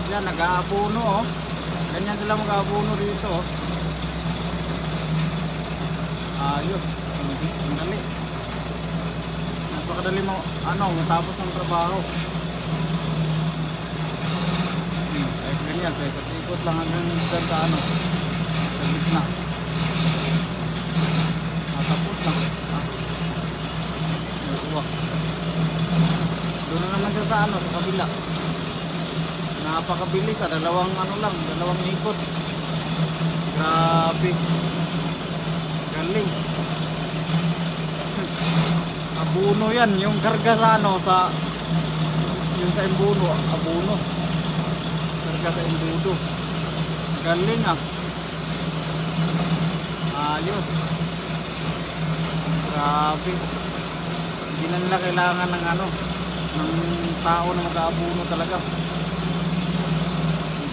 Yan, nag-aabuno oh. Ganyan sila mag-aabuno dito oh. Ayos. Ang dali. Napakadali mo, matapos ng trabaho. Ay, ganyan. Kaya ikot lang hanggang dyan sa sa gitna. Tapos na. Uwak. Doon na naman siya sa sa kabila. Napakabilis dalawang dalawang ikot. Grabe. Galing. Abuno yan, yung karga sa yung sa embuno, abuno. Karga sa embudo. Galing Ayos. Grabe. Hindi na nila kailangan ng ng tao na mag-aabuno talaga.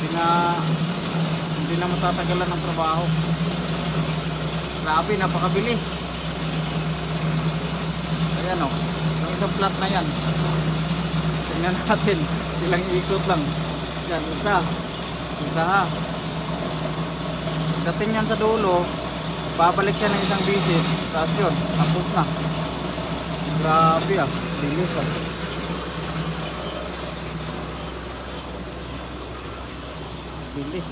Hindi na matatagalan ng trabaho. Grabe, napakabilis. Ayan yung isang plat na yan. Tingnan natin, ilang ikot lang. Yan, isa ha. Dating yan sa dulo, babalik siya ng isang visit. Tapos yun, tapos na. Grabe bilis bilis.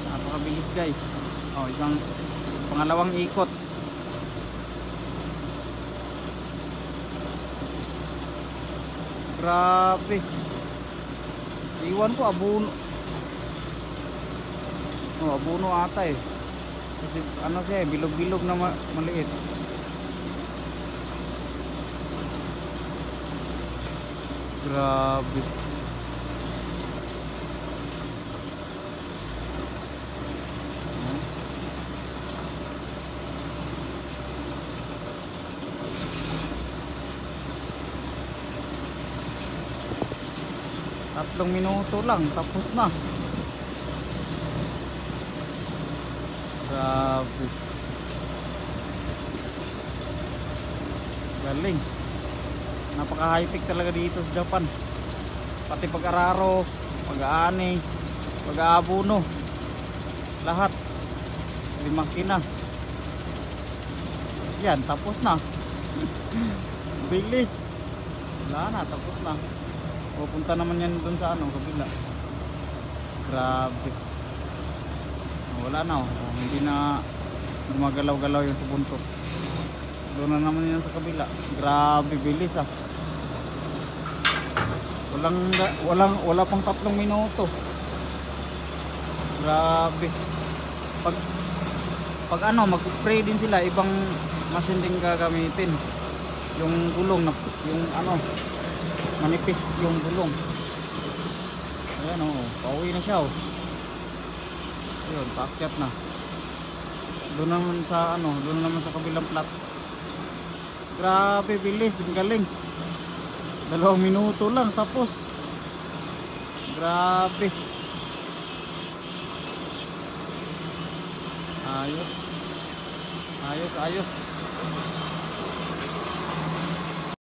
Napakabilis guys. Isang pangalawang ikot. Grabe. Iwan ko abuno. Abuno ata kasi siya bilog-bilog na maliit. Grabe. Tatlong minuto lang tapos na. Grabe. Galing. Napaka high-tech talaga dito sa Japan. Pati pag-araro, pag-aani, pag-aabuno, lahat may makina. Yan, tapos na. Bilis. Wala na, tapos na. Pupunta naman yan dun sa kabila. Grabe. Wala na hindi na gumagalaw-galaw yung sa buntot. Doon na naman yan sa kabila. Grabe, bilis wala pang 3 minuto. Grabe. Pag mag-spray din sila, ibang machine din gagamitin. Yung gulong yung manipis yung gulong. Ayan pauwi na siya Ayun, paakyat na. Doon naman sa kabilang plat. Grabe, bilis, ang galing. 2 minuto lang tapos. Grabe. Ayos.